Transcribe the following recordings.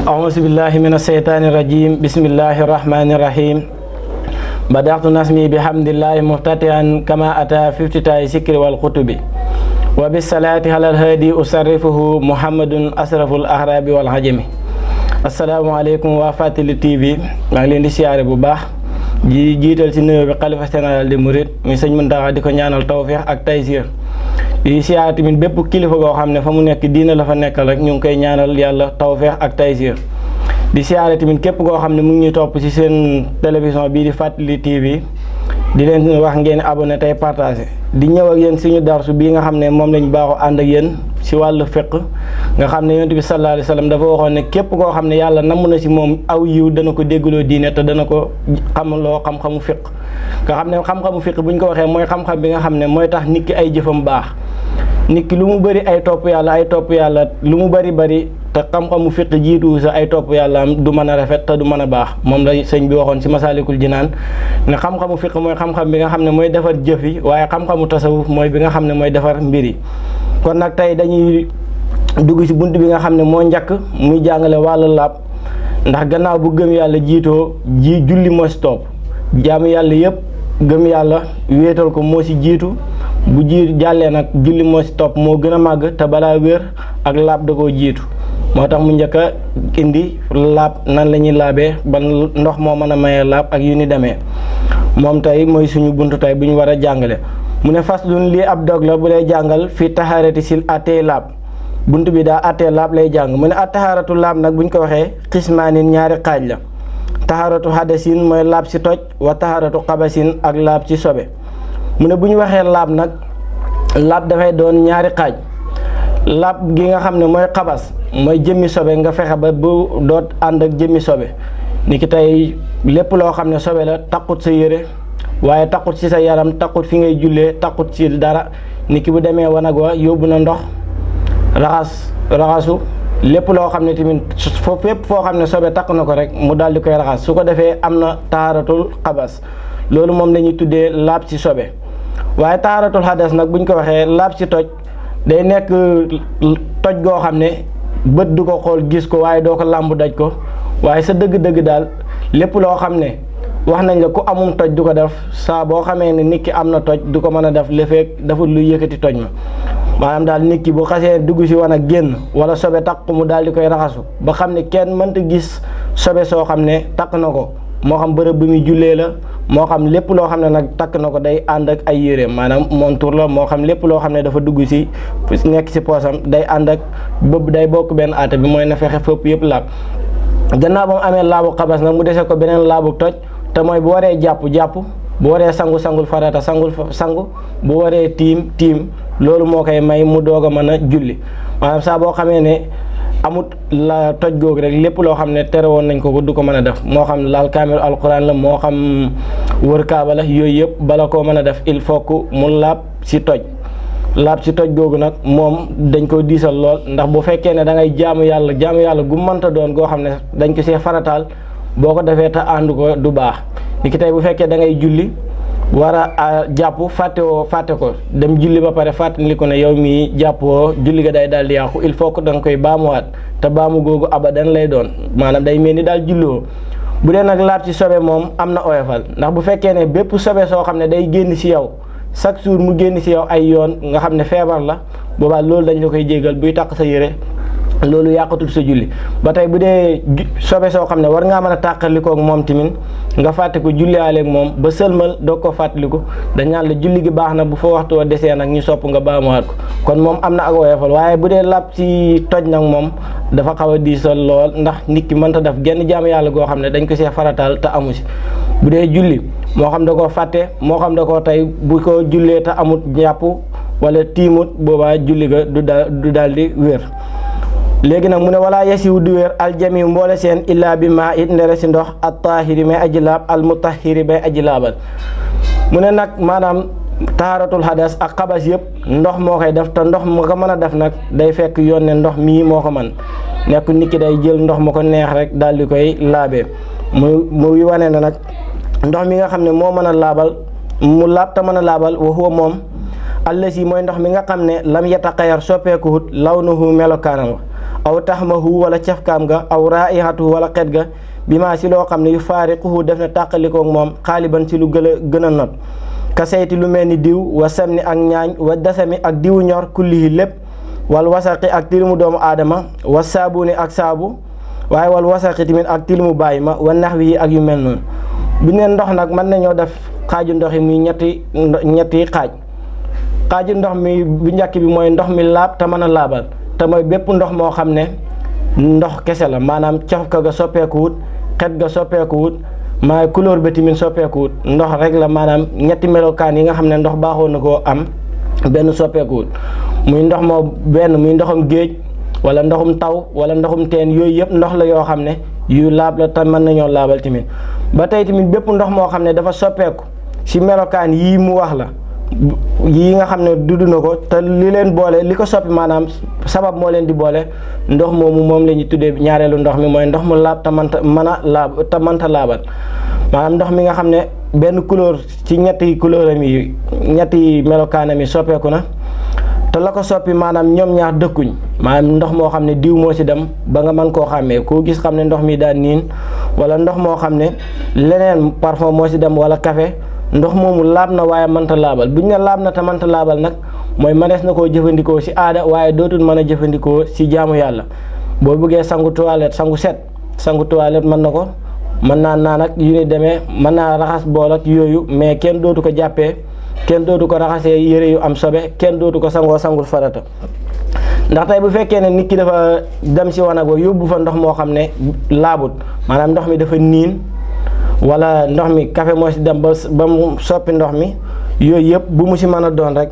أعوذ بالله من الشيطان الرجيم بسم الله الرحمن الرحيم بدأت نسمي بحمد الله مفتتحا كما أتى في افتتاح الذكر والخطب وبالصلاة على الهادي أصرفه محمد أشرف الأحراب والعجم. asalaamaaleykum waa Fàttali TV maa ngi leen di siyaare bu baax di jiital ci nuyoo bi xalifa général des mourides mi sëñ Muntaxa di ko ñaanal tawfeex ak taysiir di siyaare tamit bépp kilifa goo xam ne fa mu nekk diina la fa nekkal rek ñu ngi koy ñaanal yàlla tawfeex ak taysiir di siyaare tamit képp koo xam ne mu ngi ñuy topp ci seen télévision bii di Fàttali TV di leen wax ngeen abonné tey partagé di ñëw ak yéen suñu darsu bii nga xam ne moom lañ baaxoo ànd ak yéen ci wàllu fiqh nga xam ne yonent bi sallallahu alayhi wa sallam dafa waxoon ne képp koo xam ne yàlla namm na ci moom aw yiw dana ko déggloo diine te dana ko xamloo xam-xamu fiqh nga xam ne xam-xamu fiqh bu ñu ko waxee mooy xam-xam bi nga xam ne mooy tax nit ki ay jëfam baax nit ki lu mu bëri ay topp yàlla lu mu bëri te xam-xamu fiqh jiitu sa ay topp yàlla am du mën a rafet te du mën a baax moom la sëñ bi waxoon ci Masaalikul Jinaan ne xam-xamu fiqh mooy xam-xam bi nga xam ne mooy defar jëf yi waaye xam-xamu tasawuf mooy bi nga xam ne mooy defar mbir yi. kon nag tey dañuy dugg ci bunt bi nga xam ne moo njëkk muy jàngale wàllu laab ndax gannaaw bu gëm yàlla jiitoo julli moo ci topp jaamu yàlla yëpp gëm yàlla wéetal ko moo ci jiitu bu jàllee nag julli moo ci topp moo gën a màgg te balaa wér ak laab da koo jiitu moo tax mu njëkk a indi laab nan la ñuy laabee ban ndox moo mën a mayee laab ak yu ni demee moom tey mooy suñu buntu tey bu ñu war a jàngale mu ne faslun lii ab dog la bu lay jàngal fii taxaarati sil attee laab bunt bi daa attee laab lay jàng mu ne at taxaaratu laab nag bu ñu ko waxee xismaanin ñaari xaaj la taxaaratu hadasin mooy laab ci toj wa taxaaratu xabasin ak laab ci sobe mu ne bu ñu waxee laab nag laab dafay doon ñaari xaaj laab gi nga xam ne mooy xabas mooy jëmmi sobe nga fexe ba bu doot ànd ak jëmmi sobe ni ki tey lépp loo xam ne sobe la taqut sa yére waaye taqut ci sa yaram taqut fi ngay jullee taqut ci dara ni ki bu demee wanag wa yóbbu na ndox raxasu lépp loo xam ne tamit fépp foo xam ne sobe taq na ko rek mu daal di koy raxas su ko defee am na tahaaratul xabas loolu moom la ñuy tuddee laab ci sobe waaye tahaaratul hadas nag buñ ko waxee laab ci toj day nekk toj goo xam ne bët du ko xool gis ko waaye doo ko làmb daj ko waaye sa dëgg-dëgg daal lépp loo xam ne wax nañ la ku amum toj du ko def saa boo xamee ne nit ki am na toj du ko mën a def lefeek dafa lu yëkkati toj ma maanaam daal nit ki bu xasee dugg ci wan ak génn wala sobe takk mu daal di koy raxasu ba xam ne kenn mënta gis sobe soo xam ne takk na ko moo xam bërëb bi muy jullee la moo xam lépp loo xam ne nag takk na ko day ànd ak ay yéreem maanaam montur la moo xam lépp loo xam ne dafa dugg ci nekk ci poosam day ànd ak bëbb day bokk benn aata bi mooy na fexe fépp yëpp laab gannaaw ba mu amee laabu xabas nag mu dese ko beneen laabu toj te mooy bu waree jàpp bu waree sangul farata sangu bu waree tiim loolu moo koy may mu doog a mën a julli maanaam saa boo xamee ne amut la toj googu rek lépp loo xam ne tere woon nañ ko du ko mën a def moo xam laal kaamil alquran la moo xam wër kaaba la yooyu yëpp bala koo mën a def il faut que mu laab ci toj googu nag moom dañ ko diisal lool ndax bu fekkee ne da ngay jaamu yàlla gu mënta doon goo xam ne dañ ko see farataal boo ko defee te àndu ko du baax ni ki tey bu fekkee da ngay julli war a jàpp fàtte ko dem julli ba pare fàttali ko ne yow mii jàppoo julli ga day daal di yàqu il faut que da nga koy baamuwaat te baamu googu abadan lay doon maanaam day mel ni daal julliwoo bu dee nag laab ci sobe moom am na oyofal ndax bu fekkee ne bépp sobe soo xam ne day génn ci yow chaque jour mu génn ci yow ay yoon nga xam ne feebar la boobaa loolu dañ la koy jégal buy taq sa yére loolu yàqatul sa julli ba tey bu dee sobe soo xam ne war ngaa mën a tàqalikook moom tamit nga fàtte ko julliwaaleeg moom ba sëlmal doo ko fàttaliku dañ naan la julli gi baax na bu fa waxtu wa desee nag ñu sopp nga baamuwaat ko kon moom am na ak woyofal waaye bu dee làpp ci toj nag moom dafa xaw a diisal lool ndax nit ki mënta def genn jaamu yàlla goo xam ne dañ ko see farataal te amu si bu dee julli moo xam da koo fàtte moo xam da koo tey bu ko jullee te amut jàpp wala tiimut boobaa julli ga du daal di wér léegi nag mu ne walaa yasiwu du wér aljami mboole seen illaa bi maa it ndere si ndox at taahiri may aji laab al mutahhiri bay aji laabal mu ne nag maanaam tahaaratul hadas ak xabas yëpp ndox moo koy def te ndox mu ko mën a def nag day fekk yoon ne ndox mii moo ko man nekk nit ki day jël ndox ma ko neex rek daal di koy laabee muy wane na nag ndox mi nga xam ne moo mën a laabal mu laab te mën a laabal wa huwa moom allasi mooy ndox mi nga xam ne lam yataxayar soppeekuwut lawnuhu melokaanam wa aw taxmahu wala cafkaam ga aw raihatuhu wala xet ga bi maa si loo xam ne yu faariquhu def na tàqalikoog moom xaaliban si lu gën a not ka sayti lu mel ni diw wa samni ak ñaañ wa dasami ak diwu ñor kullihi lépp wal wasaqi ak tilimu doomu aadama wa saabuni ak saabu waaye wal wasaqi tamit ak tilimu bàyyi ma wa naxwi yi ak yu mel noonu bu neen ndox nag mën nañoo def xaaju ndox yi muy ñetti xaaju ndox mi bu njëkk bi mooy ndox mi laab te mën a laabal te mooy bépp ndox moo xam ne ndox kese la maanaam cafka ga soppeekuwut xet ga soppeekuwut maa couleur ba tamit soppeekuwut ndox rek la maanaam ñetti melokaan yi nga xam ne ndox baaxoon na koo am benn soppeekuwut muy ndox moo benn muy ndoxum géej wala ndoxum taw wala ndoxum teen yooyu yëpp ndox la yoo xam ne yu laab la te mën nañoo laabal tamit ba tey tamit bépp ndox moo xam ne dafa soppeeku ci melokaan yii mu wax la yii nga xam ne dudd na ko te li leen boole li ko soppi maanaam sabab moo leen di boole ndox moomu moom la ñuy tuddee ñaareelu ndox mi mooy ndox mu laab te mënta laabal maanaam ndox mi nga xam ne benn couleur ci ñetti couleuram yi ñetti melokaanam yi soppeeku na te la ko soppi maanaam ñoom ñaar dëkkuñ maanaam ndox moo xam ne diw moo ci dem ba nga mën koo xàmmee koo gis xam ne ndox mi daan niin wala ndox moo xam ne leneen parfum moo ci dem wala café ndox moomu laab na waaye mënta laabal buñ ne laab na te mënta laabal nag mooy mënees na koo jëfandikoo ci aada waaye dootul mën a jëfandikoo ci jaamu yàlla boo bëggee sangu toilette sangu toilette mën na ko mën naa naan ak yu ni demee mën naa raxas bool ak yooyu mais kenn dootu ko jàppee kenn dootu ko raxasee yére yu am sobe kenn dootu ko sangul farata ndax tey bu fekkee ne nit ki dafa dem ci wanag ba yóbbu fa ndox moo xam ne laabut maanaam ndox mi dafa niin wala ndox mi café moo ci dem ba mu soppi ndox mi yooyu yëpp bu mu ci mën a doon rek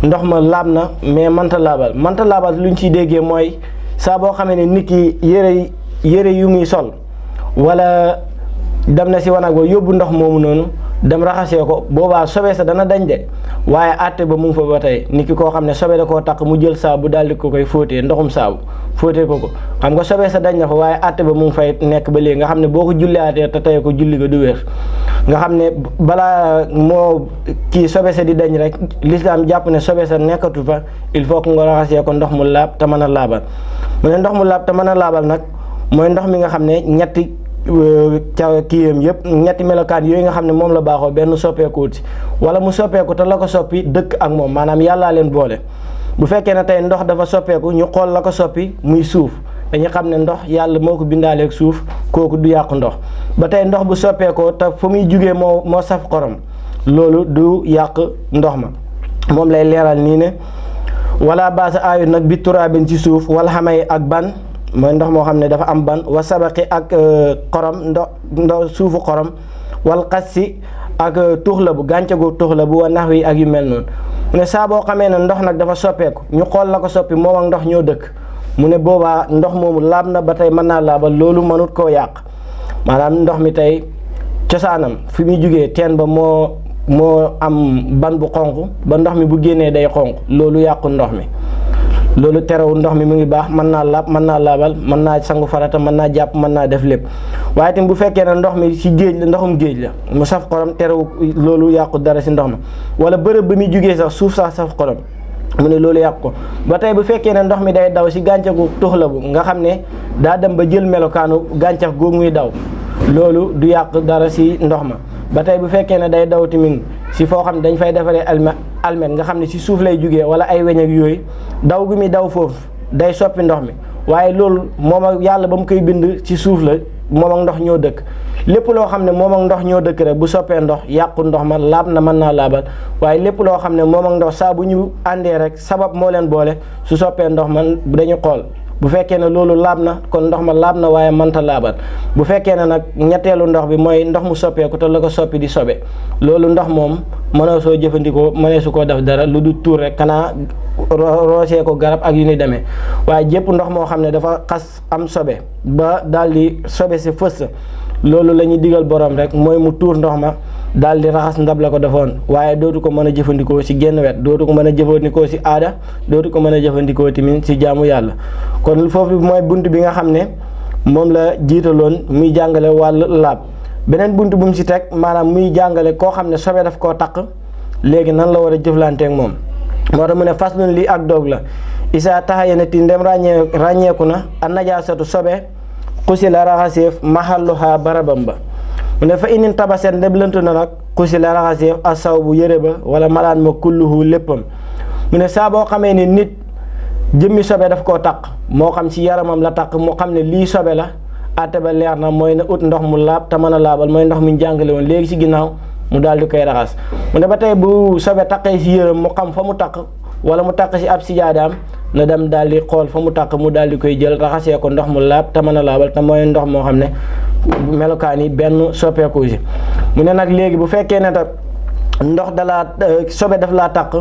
ndox ma laab na mais mënta laabal lu ñu ciy déggee mooy saa boo xamee ne nit ki yére yu muy sol wala dem na ci wanag ba yóbbu ndox moomu noonu dem raxasee ko boobaa sobe sa dana dañ de waaye àtte ba mu ngi fa ba tey nit ki koo xam ne sobe da koo taq mu jël saabu daal di ko koy fóotee ndoxum saabu fóotee ko xam nga sobe sa dañ na fa waaye àtte ba mu ngi fay nekk ba léegi nga xam ne boo ko julliwaatee te tey ko julli ga du wér nga xam ne balaa moo kii sobe sa di dañ rek lislaam jàpp ne sobe sa nekkatu fa il faut que nga raxasee ko ndox mu laab te mën a laabal mu ne ndox mu laab te mën a laabal nag mooy ndox mi nga xam ne ñetti kiyam yëpp ñetti melokaan yooyu nga xam ne moom la baaxoo benn soppeekuwut ci wala mu soppeeku te la ko soppi dëkk ak moom maanaam yàllaa leen boole bu fekkee ne tey ndox dafa soppeeku ñu xool la ko soppi muy suuf dañu xam ne ndox yàlla moo ko bindaaleeg suuf kooku du yàqu ndox ba tey ndox bu soppeekoo te fa muy jugee moo saf xorom loolu du yàq ndox ma moom lay leeral nii ne wala baasa aayu nag bi turaabin ci suuf wala xamay ak ban mooy ndox moo xam ne dafa am ban wa sabaqi ak xorom ndox suufu xorom wal xas si ak tuuxla bu gàncagu tuuxla bu wa nax wi ak yu mel noonu mu ne saa boo xamee ne ndox nag dafa soppeeku ñu xool la ko soppi moom ak ndox ñoo dëkk mu ne boobaa ndox moomu laab na ba tey mën naa laabal loolu mënut koo yàq maanaam ndox mi tey cosaanam fi muy jugee teen ba moo am ban bu xonq ba ndox mi bu génnee day xonq loolu yàqu ndox mi loolu terewul ndox mi mu ngi baax mën naa laab mën naa laabal mën naa sangu farata mën naa jàpp mën naa def lépp waaye tamit bu fekkee ne ndox mi ci géej la ndoxum géej la mu saf xorom terewu loolu yàqu dara ci ndox ma wala bërëb ba muy jugee sax suuf sax saf xorom mu ne loolu yàqu ko ba tey bu fekkee ne ndox mi day daw ci gàncaxu tuxla bu nga xam ne daa dem ba jël melokaanu gàncax googu muy daw loolu du yàq dara ci ndox ma ba tey bu fekkee ne day daw tamit ci foo xam ne dañ fay defaree almet nga xam ne ci suuf lay jugee wala ay weñ ak yooyu daw gi muy daw foofu day soppi ndox mi waaye loolu moom ak yàlla ba mu koy bind ci suuf la moom ak ndox ñoo dëkk lépp loo xam ne moom ak ndox ñoo dëkk rek bu soppee ndox yàqu ndox ma laab na mën naa laabal waaye lépp loo xam ne moom ak ndox saa bu ñu àndee rek sabab moo leen boole su soppee ndox man dañu xool bu fekkee ne loolu laab na kon ndox ma laab na waaye mënta laabal bu fekkee ne nag ñetteelu ndox bi mooy ndox mu soppeeku te la ko soppi di sobe loolu ndox moom mënoo soo jëfandikoo mënee su koo def dara lu du tuur rek kanaa roosee ko garab ak yu ni demee waaye jépp ndox moo xam ne dafa xas am sobe ba daal di sobe si fës loolu la ñuy digal borom rek mooy mu tuur ndox ma daal di raxas ndab la ko defoon waaye dootu ko mën a jëfandikoo ci genn wet dootu ko mën a jëfandikoo ci aada dootu ko mën a jëfandikoo tamit ci jaamu yàlla kon foofu mooy bunt bi nga xam ne moom la jiitaloon muy jàngale wàllu laab beneen bunt bu mu ci teg maanaam muy jàngale koo xam ne sobe daf koo taq léegi nan la war a jëflanteek moom moo tax mu ne faslun lii ak doog la isa taxayanati ndem ràññeeku na a najaasatu sobe xusi la raxaseef mahalluha barabam ba mu ne fa inin tabaset ndem lëntu na nag xusi la raxaseef asaw bu yëre ba wala malaan ma kulluhu léppam mu ne saa boo xamee ni nit jëmmi sobe daf koo taq moo xam ci yaramam la taq moo xam ne lii sobe la àtte ba leer na mooy na ut ndox mu laab te mën a laabal mooy ndox mu ñu jàngale woon léegi ci ginnaaw mu daal di koy raxas mu ne ba tey bu sobe taqee ci yërëm mu xam fa mu taq wala mu taq ci ab sijaadaam na dem daal di xool fa mu taq mu daal di koy jël raxasee ko ndox mu laab te mën a laabal te mooy ndox moo xam ne melokaan yi benn soppeeku ci mu ne nag léegi bu fekkee ne nag ndox dalaa sobe daf laa taq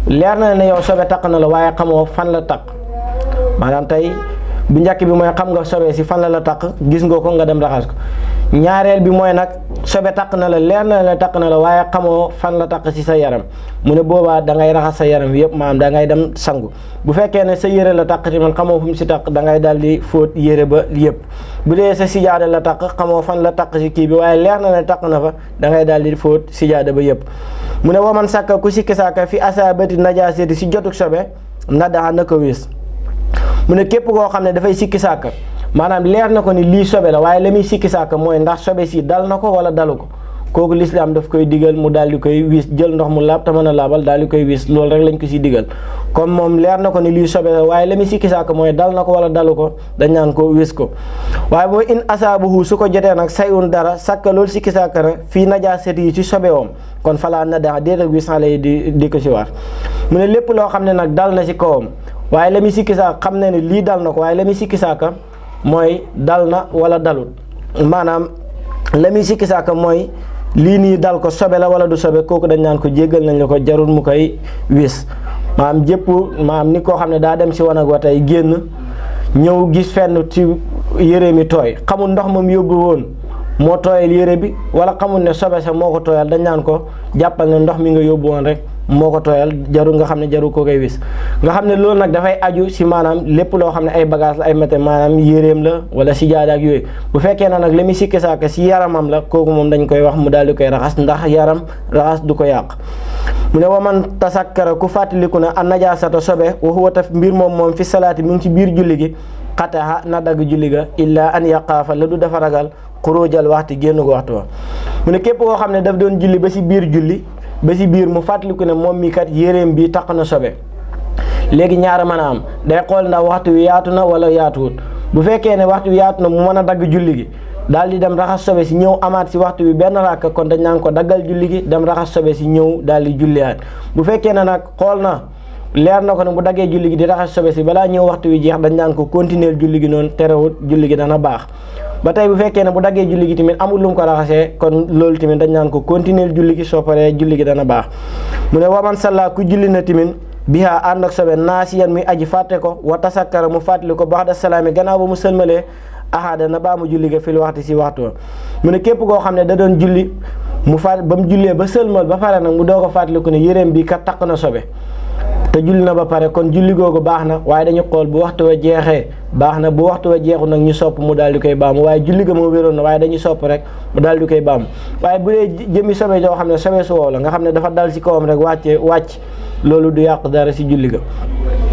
leer na ne yow sobe taq na la waaye xamoo fan la taq maanaam tey bu njëkk bi mooy xam nga sobe si fan la taq gis nga ko nga dem raxas ko ñaareel bi mooy nag sobe taq na la leer na la taq na la waaye xamoo fan la taq si sa yaram mu ne boobaa da ngay raxas sa yaram yëpp maanaam da ngay dem sangu bu fekkee ne sa yére la taq ci man xamoo fu mu si taq da ngay daal di fóot yére ba yëpp bu dee sa sijaada la taq xamoo fan la taq si kii bi waaye leer na la taq na fa da ngay daal di fóot sijaada ba yëpp mu ne waman sàkka ku sikki sàkka fi asaabati najaasati si jotuk sobe nadaxa na ko wis mu ne képp koo xam ne dafay sikki sàkka maanaam leer na ko ni lii sobe la waaye la muy sikki sàkka mooy ndax sobe si dal na ko wala dalu ko kooku lislaam daf koy digal mu daal di koy wis jël ndox mu laab te mën a laabal daal di koy wis loolu rek lañ ko si digal comme moom leer na ko ni lii sobe la waaye la muy sikki sàkka mooy dal na ko wala dalu ko dañ naan ko wis ko waaye boo in asaabuhu su ko jotee nag sayun dara sàkka loolu sikki sàkka na fii najaasati yi ci sobe woom kon falaa na daa déet ak wis lay di ko si war mu ne lépp loo xam ne nag dal na si kawam waaye la muy sikki saaka xam ne ne lii dal na ko waaye la muy sikki saaka mooy dal na wala dalut maanaam la muy sikki saaka mooy lii nii dal ko sobe la wala du sobe kooku dañ naan ko jéggal nañ la ko jarul mu koy wis maanaam jëpp maanaam ni koo xam ne daa dem si wanag wa tey génn ñëw gis fenn ci yére mi tooy xamul ndox moom yóbbu woon moo tooyal yére bi wala xamul ne sobe sa moo ko tooyal dañ naan ko jàppal ne ndox mi nga yóbbu woon rek moo ko tooyal jarul nga xam ne jarul ko koy wis nga xam ne loolu nag dafay aju si maanaam lépp loo xam ne ay bagage la ay mété maanaam yéreem la wala si jaada ak yooyu bu fekkee na nag la muy sikki saaka si yaramam la kooku moom dañ koy wax mu daal di koy raxas ndax yaram raxas du ko yàq mu ne waman tasakkara ku fàttaliku na an najaasata sobe wa huwa taf mbir moom fi salaati mu ngi ci biir julli gi xataha na dagg julli ga illa an yaqaafa la du dafa ragal xuróojal waxti génn ko waxtu wa mu ne képp koo xam ne daf doon julli ba si biir julli ba si biir mu fàttaliku ne moom mi kat yéreem bi taq na sobe léegi ñaara mën a am day xool ndax waxtu wi yaatu na wala yaatuwut bu fekkee ne waxtu wi yaatu na mu mën a dagg julli gi daal di dem raxas sobe si ñëw amaat si waxtu bi benn rakka kon dañ naan ko daggal julli gi dem raxas sobe si ñëw daal di julliwaat bu fekkee ne nag xool na leer na ko ne bu daggee julli gi di raxas sobe si balaa ñëw waxtu wi jeex dañ naan ko continuer julli gi noonu terewut julli gi dana baax ba tey bu fekkee ne bu daggee julli gi tamit amul lu mu ko raxasee kon loolu tamit dañ naan ko continuer julli gi soo paree julli gi dana baax mu ne waman salla ku julli na tamit bihaa ànd ak sobe naasiyan muy aji fàtte ko wa tasakkara mu fàttali ko ba'da salaami gannaaw ba mu sëlmalee ahada na baa mu julli ga fil waxti si waxtu wa mu ne képp koo xam ne da doon julli mu fàtt ba mu jullee ba sëlmal ba pare nag mu doog a fàttali ko ne yéreem bi kat taq na sobe te julli na ba pare kon julli googu baax na waaye dañu xool bu waxtu wa jeexee baax na bu waxtu wa jeexu nag ñu sopp mu daal di koy baamu waaye julli ga moo wéroon na waaye dañuy sopp rek mu daal di koy baamu waaye bu dee jëmmi sobe joo xam ne sobe su wow la nga xam ne dafa dal si kawam rek wàcc loolu du yàq dara si julli ga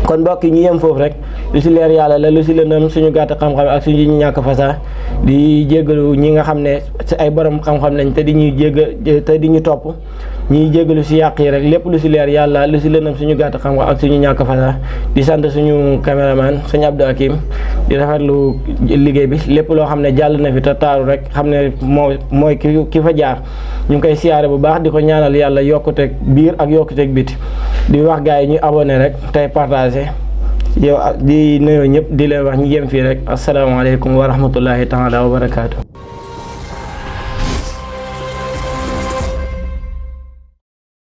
kon mbokk yi ñu yem foofu rek lu si leer yàlla la lu si lëndëm suñu gàtt xam-xam ak suñu ñu ñàkk fasaa di jéggalu ñi nga xam ne ay borom xam-xam lañ te di ñuy jégg te di ñu topp ñuy jéggalu si yàq yi rek lépp lu si leer yàlla lu si lëndëm suñu gàtt xam-xam ak suñu ñàkk fasaa di sant suñu caméraman suñu Abdou Hakim di rafetlu liggéey bi lépp loo xam ne jàll na fi te taaru rek xam ne mooy ki fa jaar ñu ngi koy siyaare bu baax di ko ñaanal yàlla yokkuteeg biir ak yokkuteeg biti di wax gars yi ñu abonné rek tey partagé yow di nuyoo ñëpp di leen wax ñu yem fii rek asalaamaaleykum wa rahmatullahi taala wa barakaatu.